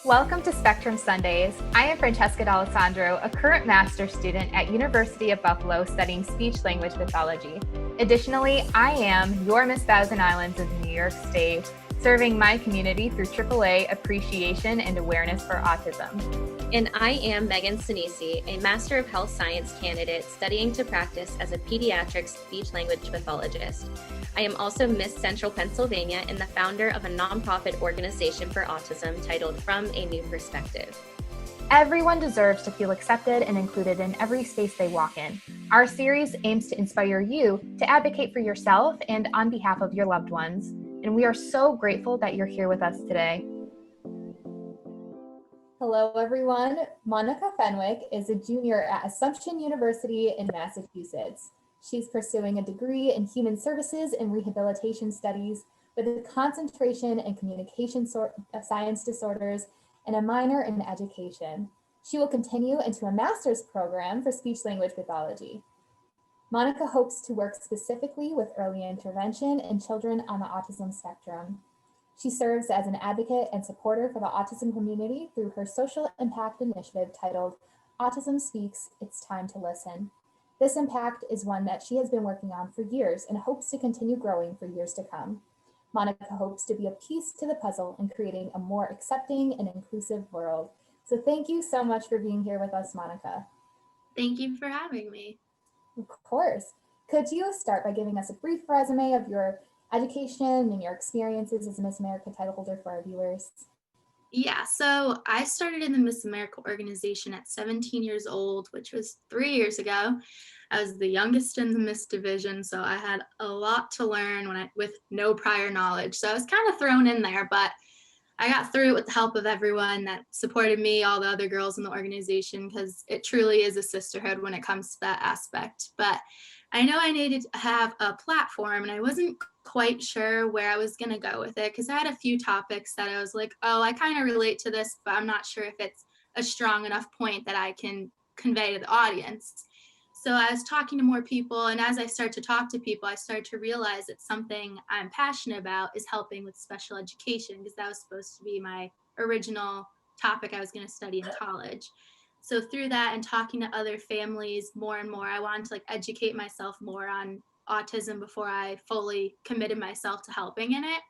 Welcome to Spectrum Sundays. I am Francesca D'Alessandro, a current master's student at University of Buffalo studying speech-language pathology. Additionally, I am your Miss Thousand Islands of New York State, serving my community through AAA appreciation and awareness for autism. And I am Megan Sinisi, a Master of Health Science candidate studying to practice as a pediatric speech-language pathologist. I am also Miss Central Pennsylvania and the founder of a nonprofit organization for autism titled From a New Perspective. Everyone deserves to feel accepted and included in every space they walk in. Our series aims to inspire you to advocate for yourself and on behalf of your loved ones. And we are so grateful that you're here with us today. Hello, everyone. Monica Fenwick is a junior at Assumption University in Massachusetts. She's pursuing a degree in Human Services and Rehabilitation Studies with a concentration in Communication Science Disorders and a minor in Education. She will continue into a master's program for speech-language pathology. Monica hopes to work specifically with early intervention in children on the autism spectrum. She serves as an advocate and supporter for the autism community through her social impact initiative titled Autism Speaks, It's Time to Listen. This impact is one that she has been working on for years and hopes to continue growing for years to come. Monica hopes to be a piece to the puzzle in creating a more accepting and inclusive world. So thank you so much for being here with us, Monica. Thank you for having me. Of course. Could you start by giving us a brief resume of your education and your experiences as a Miss America title holder for our viewers? Yeah, so I started in the Miss America organization at 17 years old, which was 3 years ago. I was the youngest in the Miss division, so I had a lot to learn with no prior knowledge. So I was kind of thrown in there, but I got through it with the help of everyone that supported me, all the other girls in the organization, because it truly is a sisterhood when it comes to that aspect. But I know I needed to have a platform, and I wasn't quite sure where I was going to go with it because I had a few topics that I was like, oh, I kind of relate to this, but I'm not sure if it's a strong enough point that I can convey to the audience. So I was talking to more people, and as I started to talk to people, I started to realize that something I'm passionate about is helping with special education, because that was supposed to be my original topic I was going to study in college. So through that and talking to other families more and more, I wanted to educate myself more on autism before I fully committed myself to helping in it.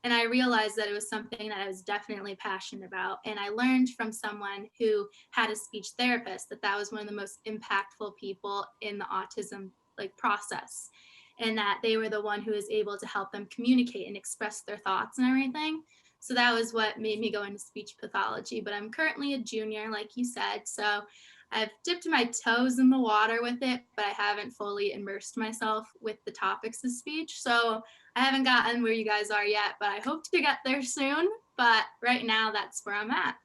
And I realized that it was something that I was definitely passionate about. And I learned from someone who had a speech therapist that was one of the most impactful people in the autism process, and that they were the one who was able to help them communicate and express their thoughts and everything. So that was what made me go into speech pathology. But I'm currently a junior, like you said. So I've dipped my toes in the water with it, but I haven't fully immersed myself with the topics of speech. So I haven't gotten where you guys are yet, but I hope to get there soon. But right now, that's where I'm at.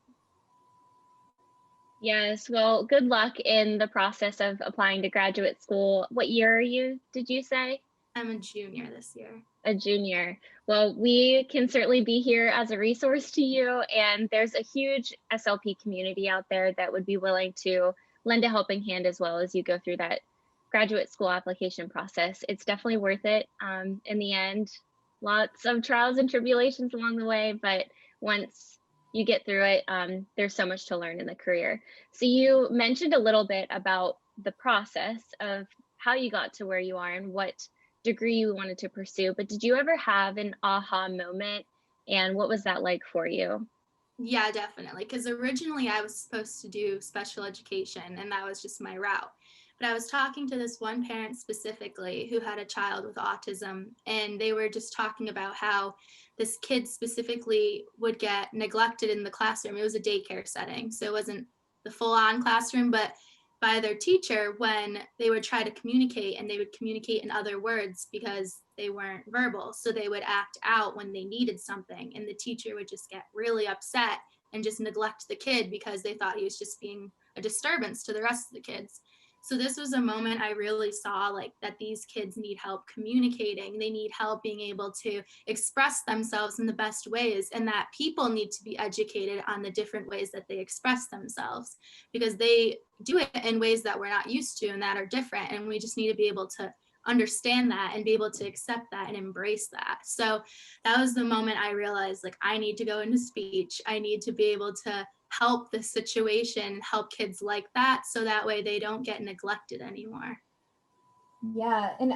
Yes, well, good luck in the process of applying to graduate school. What year are you, did you say? I'm a junior this year. A junior. Well, we can certainly be here as a resource to you, and there's a huge SLP community out there that would be willing to lend a helping hand as well as you go through that graduate school application process. It's definitely worth it. In the end, lots of trials and tribulations along the way, but once you get through it, there's so much to learn in the career. So you mentioned a little bit about the process of how you got to where you are and what degree you wanted to pursue, but did you ever have an aha moment, and what was that like for you? Yeah, definitely, because originally I was supposed to do special education, and that was just my route. But I was talking to this one parent specifically who had a child with autism, and they were just talking about how this kid specifically would get neglected in the classroom. It was a daycare setting, so it wasn't the full-on classroom, but by their teacher when they would try to communicate, and they would communicate in other words because they weren't verbal. So they would act out when they needed something, and the teacher would just get really upset and just neglect the kid because they thought he was just being a disturbance to the rest of the kids. So this was a moment I really saw that these kids need help communicating. They need help being able to express themselves in the best ways, and that people need to be educated on the different ways that they express themselves, because they do it in ways that we're not used to and that are different. And we just need to be able to understand that and be able to accept that and embrace that. So that was the moment I realized, like, I need to go into speech. I need to be able to help the situation, help kids like that, so that way they don't get neglected anymore. Yeah, and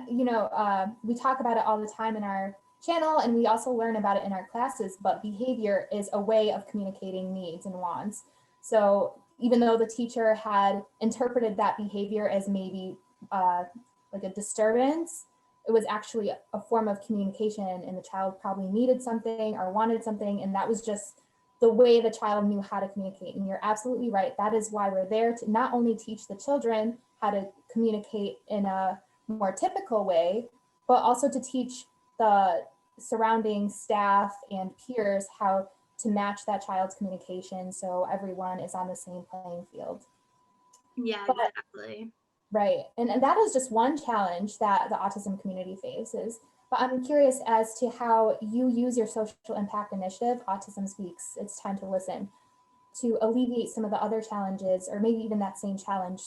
we talk about it all the time in our channel, and we also learn about it in our classes, but behavior is a way of communicating needs and wants. So even though the teacher had interpreted that behavior as maybe like a disturbance, it was actually a form of communication, and the child probably needed something or wanted something, and that was just the way the child knew how to communicate. And you're absolutely right. That is why we're there, to not only teach the children how to communicate in a more typical way, but also to teach the surrounding staff and peers how to match that child's communication so everyone is on the same playing field. Yeah, But, exactly. right. And that is just one challenge that the autism community faces. But I'm curious as to how you use your social impact initiative, Autism Speaks, It's Time to Listen, to alleviate some of the other challenges, or maybe even that same challenge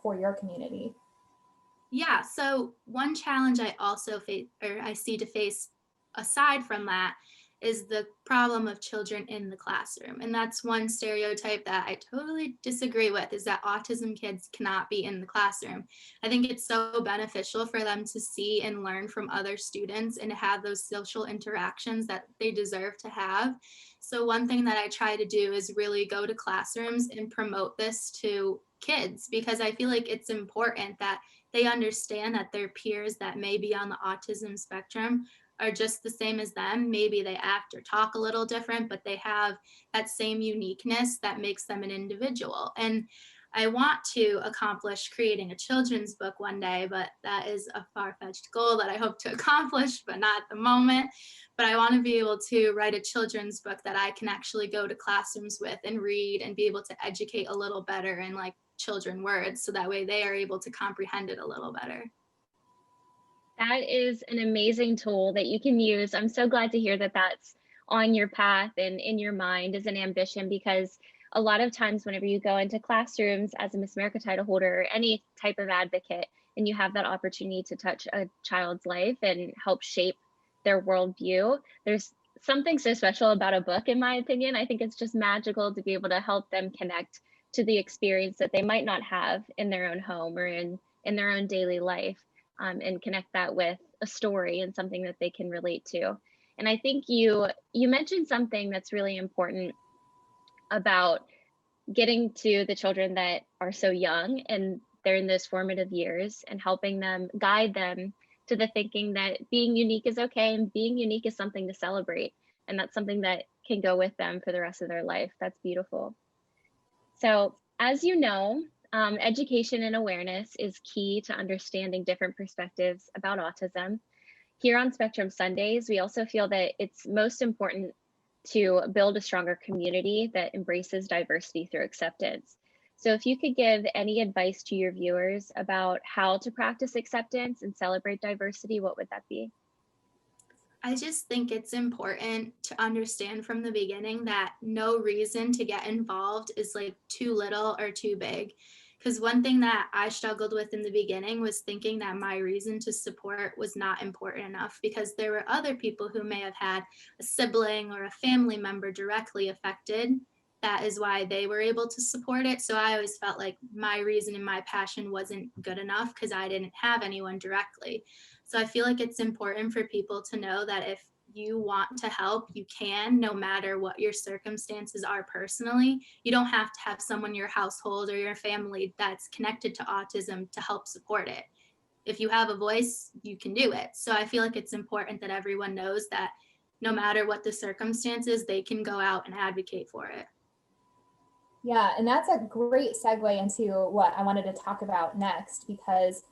for your community. Yeah, so one challenge I also face, or I see to face aside from that, is the problem of children in the classroom. And that's one stereotype that I totally disagree with, is that autism kids cannot be in the classroom. I think it's so beneficial for them to see and learn from other students and to have those social interactions that they deserve to have. So one thing that I try to do is really go to classrooms and promote this to kids, because I feel like it's important that they understand that their peers that may be on the autism spectrum are just the same as them. Maybe they act or talk a little different, but they have that same uniqueness that makes them an individual. And I want to accomplish creating a children's book one day, but that is a far-fetched goal that I hope to accomplish, but not at the moment. But I want to be able to write a children's book that I can actually go to classrooms with and read and be able to educate a little better in like children words, so that way they are able to comprehend it a little better. That is an amazing tool that you can use. I'm so glad to hear that that's on your path and in your mind as an ambition, because a lot of times whenever you go into classrooms as a Miss America title holder or any type of advocate, and you have that opportunity to touch a child's life and help shape their worldview, there's something so special about a book, in my opinion. I think it's just magical to be able to help them connect to the experience that they might not have in their own home or in their own daily life. And connect that with a story and something that they can relate to. And I think you mentioned something that's really important about getting to the children that are so young and they're in those formative years, and helping them, guide them to the thinking that being unique is okay, and being unique is something to celebrate. And that's something that can go with them for the rest of their life. That's beautiful. So as you know, education and awareness is key to understanding different perspectives about autism. Here on Spectrum Sundays, we also feel that it's most important to build a stronger community that embraces diversity through acceptance. So if you could give any advice to your viewers about how to practice acceptance and celebrate diversity, what would that be? I just think it's important to understand from the beginning that no reason to get involved is like too little or too big. Because one thing that I struggled with in the beginning was thinking that my reason to support was not important enough, because there were other people who may have had a sibling or a family member directly affected. That is why they were able to support it. So I always felt like my reason and my passion wasn't good enough because I didn't have anyone directly. So I feel like it's important for people to know that if you want to help, you can, no matter what your circumstances are personally. You don't have to have someone in your household or your family that's connected to autism to help support it. If you have a voice, you can do it. So I feel like it's important that everyone knows that no matter what the circumstances, they can go out and advocate for it. Yeah, and that's a great segue into what I wanted to talk about next, because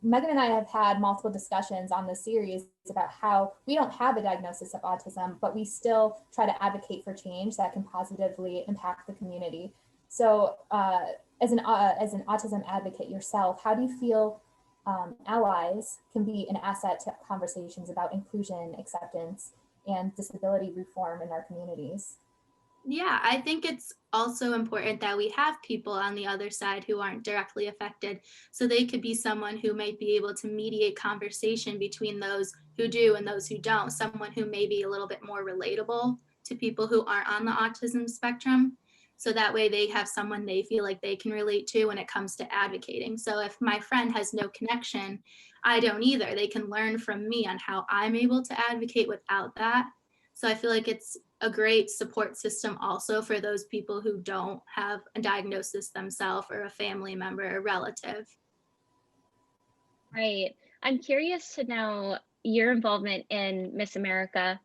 Megan and I have had multiple discussions on this series about how we don't have a diagnosis of autism, but we still try to advocate for change that can positively impact the community. So as an autism advocate yourself, how do you feel allies can be an asset to conversations about inclusion, acceptance, and disability reform in our communities? Yeah, I think it's also important that we have people on the other side who aren't directly affected. So they could be someone who might be able to mediate conversation between those who do and those who don't, someone who may be a little bit more relatable to people who aren't on the autism spectrum. So that way they have someone they feel like they can relate to when it comes to advocating. So if my friend has no connection, I don't either. They can learn from me on how I'm able to advocate without that. So I feel like it's a great support system also for those people who don't have a diagnosis themselves or a family member or relative. Right. I'm curious to know your involvement in Miss America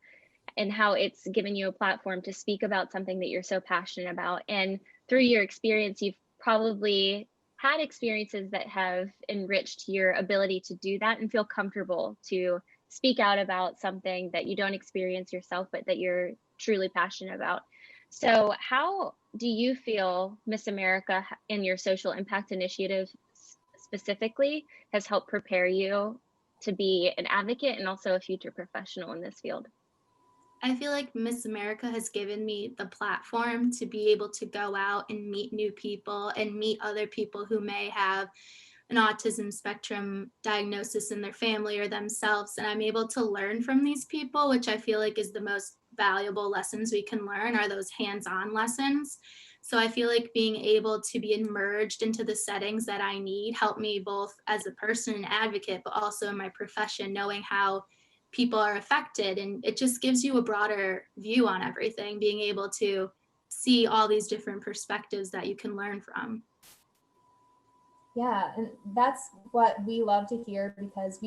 and how it's given you a platform to speak about something that you're so passionate about. And through your experience, you've probably had experiences that have enriched your ability to do that and feel comfortable to speak out about something that you don't experience yourself, but that you're truly passionate about. So, how do you feel Miss America and your social impact initiative specifically has helped prepare you to be an advocate and also a future professional in this field? I feel like Miss America has given me the platform to be able to go out and meet new people and meet other people who may have an autism spectrum diagnosis in their family or themselves. And I'm able to learn from these people, which I feel like is the most valuable lessons we can learn are those hands-on lessons. So I feel like being able to be immersed into the settings that I need help me both as a person and advocate, but also in my profession, knowing how people are affected. And it just gives you a broader view on everything, being able to see all these different perspectives that you can learn from. Yeah, and that's what we love to hear because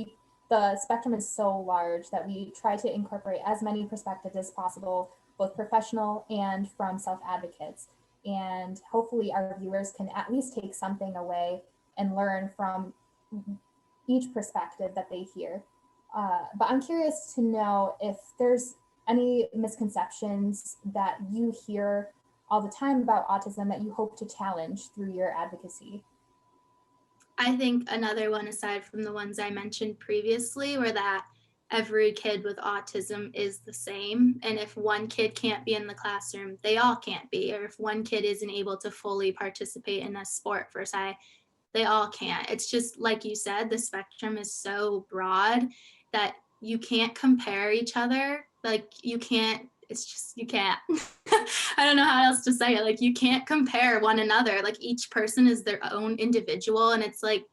the spectrum is so large that we try to incorporate as many perspectives as possible, both professional and from self-advocates. And hopefully our viewers can at least take something away and learn from each perspective that they hear. But I'm curious to know if there's any misconceptions that you hear all the time about autism that you hope to challenge through your advocacy. I think another one, aside from the ones I mentioned previously, were that every kid with autism is the same. And if one kid can't be in the classroom, they all can't be. Or if one kid isn't able to fully participate in a sport, for say, they all can't. It's just like you said, the spectrum is so broad that you can't compare each other. Like you can't, it's just, you can't. I don't know how else to say it. Like you can't compare one another. Like each person is their own individual. And it's like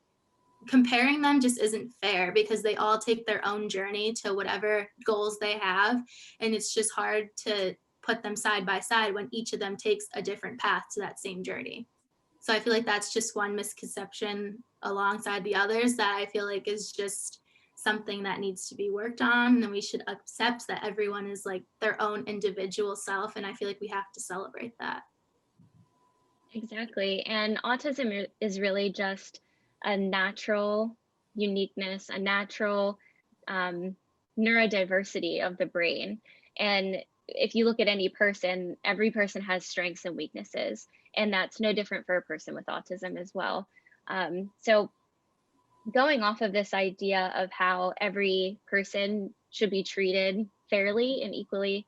comparing them just isn't fair because they all take their own journey to whatever goals they have. And it's just hard to put them side by side when each of them takes a different path to that same journey. So I feel like that's just one misconception alongside the others that I feel like is just something that needs to be worked on. And we should accept that everyone is like their own individual self. And I feel like we have to celebrate that. Exactly. And autism is really just a natural uniqueness, a natural um, neurodiversity of the brain. And if you look at any person, every person has strengths and weaknesses. And that's no different for a person with autism as well. So, going off of this idea of how every person should be treated fairly and equally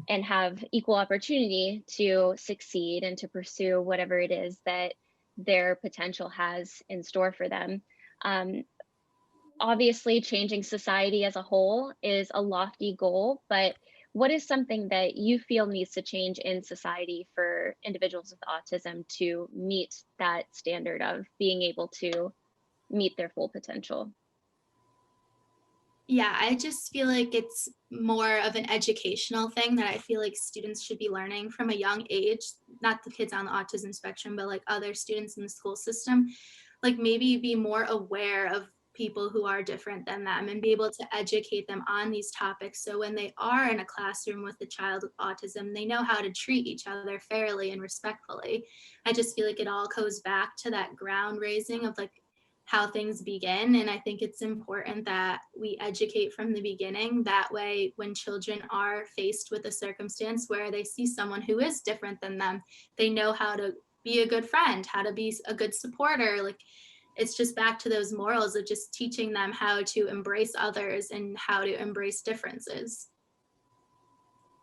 and have equal opportunity to succeed and to pursue whatever it is that their potential has in store for them. Um, Obviously, changing society as a whole is a lofty goal, but what is something that you feel needs to change in society for individuals with autism to meet that standard of being able to meet their full potential? Yeah, I just feel like it's more of an educational thing that I feel like students should be learning from a young age, not the kids on the autism spectrum, but like other students in the school system. Like maybe be more aware of people who are different than them and be able to educate them on these topics. So when they are in a classroom with a child with autism, they know how to treat each other fairly and respectfully. I just feel like it all goes back to that ground raising of like how things begin. And I think it's important that we educate from the beginning. That way, when children are faced with a circumstance where they see someone who is different than them, they know how to be a good friend, how to be a good supporter. Like it's just back to those morals of just teaching them how to embrace others and how to embrace differences.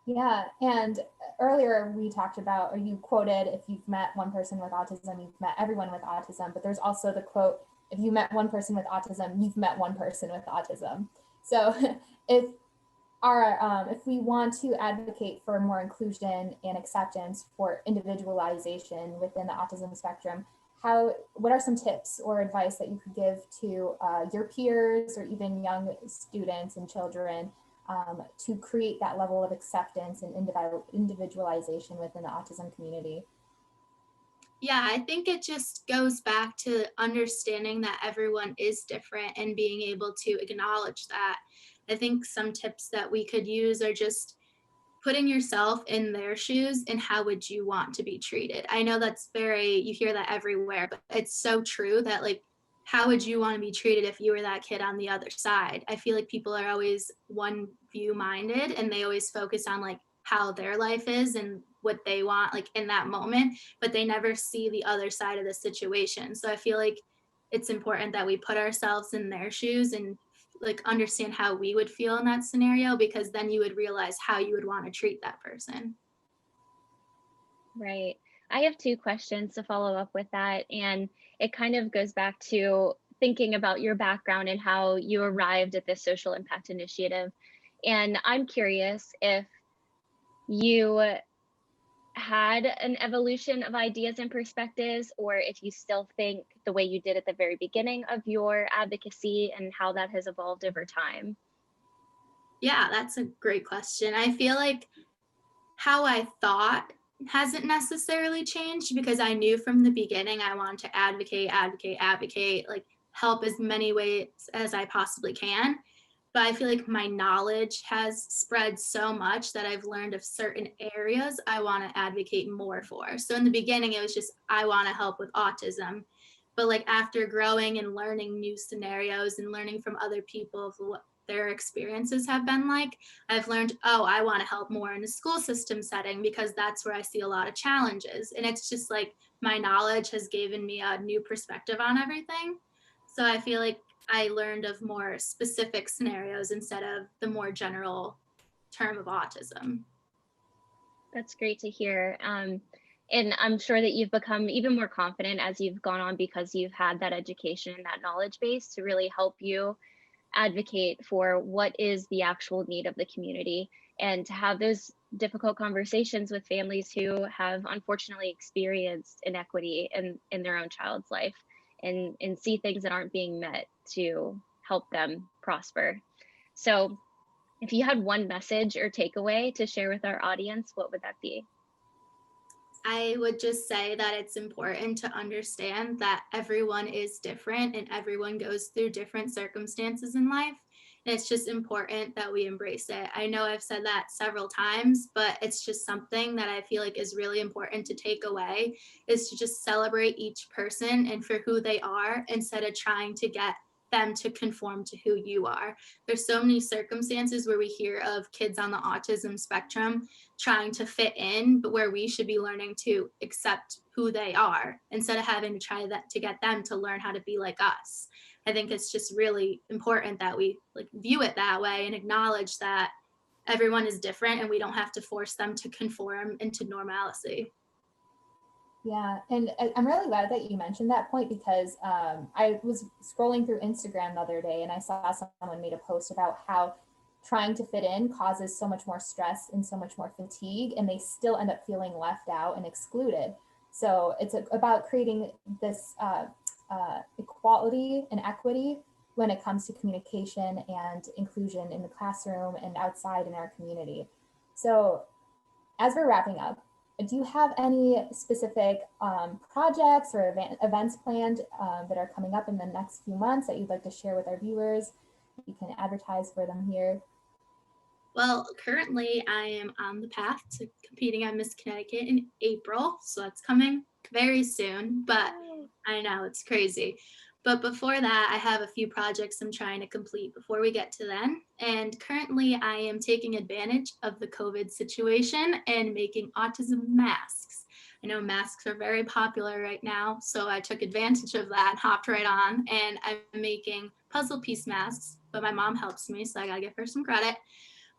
Yeah, and earlier we talked about, or you quoted, if you've met one person with autism, you've met everyone with autism, but there's also the quote, if you met one person with autism, you've met one person with autism. So if if we want to advocate for more inclusion and acceptance for individualization within the autism spectrum, what are some tips or advice that you could give to your peers or even young students and children to create that level of acceptance and individualization within the autism community? Yeah, I think it just goes back to understanding that everyone is different and being able to acknowledge that. I think some tips that we could use are just putting yourself in their shoes and how would you want to be treated. I know that's you hear that everywhere, but it's so true that, like, how would you want to be treated if you were that kid on the other side? I feel like people are always one view minded and they always focus on like how their life is and what they want like in that moment, but they never see the other side of the situation. So I feel like it's important that we put ourselves in their shoes and like understand how we would feel in that scenario, because then you would realize how you would want to treat that person. Right. I have two questions to follow up with that. And it kind of goes back to thinking about your background and how you arrived at this social impact initiative. And I'm curious if you had an evolution of ideas and perspectives, or if you still think the way you did at the very beginning of your advocacy and how that has evolved over time. Yeah, that's a great question. I feel like how I thought hasn't necessarily changed, because I knew from the beginning I wanted to advocate, like help as many ways as I possibly can. But I feel like my knowledge has spread so much that I've learned of certain areas I want to advocate more for. So in the beginning, it was just, I want to help with autism. But like after growing and learning new scenarios and learning from other people of what their experiences have been like, I've learned, oh, I want to help more in a school system setting because that's where I see a lot of challenges. And it's just like my knowledge has given me a new perspective on everything. So I feel like I learned of more specific scenarios instead of the more general term of autism. That's great to hear. And I'm sure that you've become even more confident as you've gone on because you've had that education and that knowledge base to really help you advocate for what is the actual need of the community and to have those difficult conversations with families who have unfortunately experienced inequity in their own child's life and see things that aren't being met to help them prosper. So if you had one message or takeaway to share with our audience, what would that be? I would just say that it's important to understand that everyone is different and everyone goes through different circumstances in life. And it's just important that we embrace it. I know I've said that several times, but it's just something that I feel like is really important to take away, is to just celebrate each person and for who they are instead of trying to get them to conform to who you are. There's so many circumstances where we hear of kids on the autism spectrum trying to fit in, but where we should be learning to accept who they are instead of having to try that to get them to learn how to be like us. I think it's just really important that we like view it that way and acknowledge that everyone is different and we don't have to force them to conform into normalcy. Yeah, and I'm really glad that you mentioned that point because I was scrolling through Instagram the other day and I saw someone made a post about how trying to fit in causes so much more stress and so much more fatigue, and they still end up feeling left out and excluded. So it's about creating this equality and equity when it comes to communication and inclusion in the classroom and outside in our community. So as we're wrapping up, do you have any specific projects or events planned that are coming up in the next few months that you'd like to share with our viewers? You can advertise for them here. Well, currently I am on the path to competing at Miss Connecticut in April, so that's coming very soon, but I know it's crazy. But before that, I have a few projects I'm trying to complete before we get to then. And currently, I am taking advantage of the COVID situation and making autism masks. I know masks are very popular right now, so I took advantage of that and hopped right on. And I'm making puzzle piece masks, but my mom helps me, so I gotta give her some credit.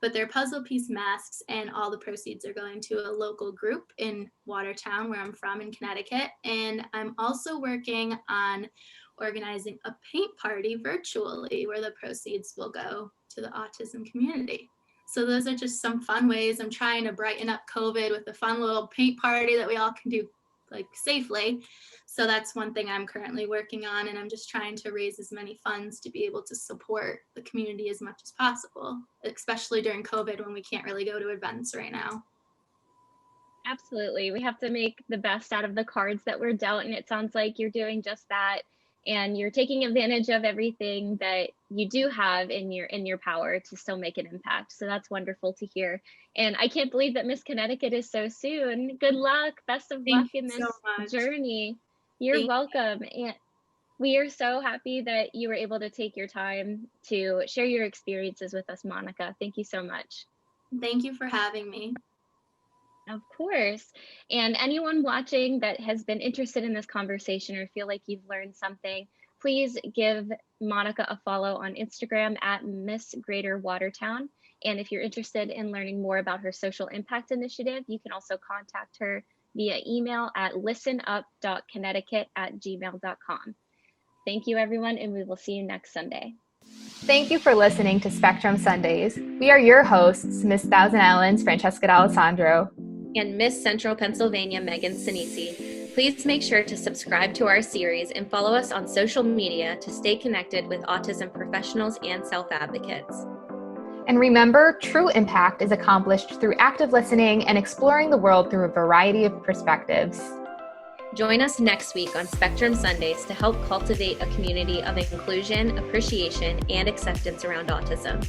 but they're puzzle piece masks, and all the proceeds are going to a local group in Watertown, where I'm from in Connecticut. And I'm also working on organizing a paint party virtually where the proceeds will go to the autism community. So those are just some fun ways I'm trying to brighten up COVID with a fun little paint party that we all can do like safely. So that's one thing I'm currently working on, and I'm just trying to raise as many funds to be able to support the community as much as possible, especially during COVID when we can't really go to events right now. Absolutely. We have to make the best out of the cards that we're dealt, and it sounds like you're doing just that. And you're taking advantage of everything that you do have in your power to still make an impact. So that's wonderful to hear. And I can't believe that Miss Connecticut is so soon. Good luck. Best of luck in this journey. You're welcome. And we are so happy that you were able to take your time to share your experiences with us, Monica. Thank you so much. Thank you for having me. Of course. And anyone watching that has been interested in this conversation or feel like you've learned something, please give Monica a follow on Instagram at Miss Greater Watertown. And if you're interested in learning more about her social impact initiative, you can also contact her via email at listenup.connecticut@gmail.com. Thank you, everyone, and we will see you next Sunday. Thank you for listening to Spectrum Sundays. We are your hosts, Miss Thousand Islands, Francesca D'Alessandro, and Miss Central Pennsylvania, Megan Sinisi. Please make sure to subscribe to our series and follow us on social media to stay connected with autism professionals and self-advocates. And remember, true impact is accomplished through active listening and exploring the world through a variety of perspectives. Join us next week on Spectrum Sundays to help cultivate a community of inclusion, appreciation, and acceptance around autism.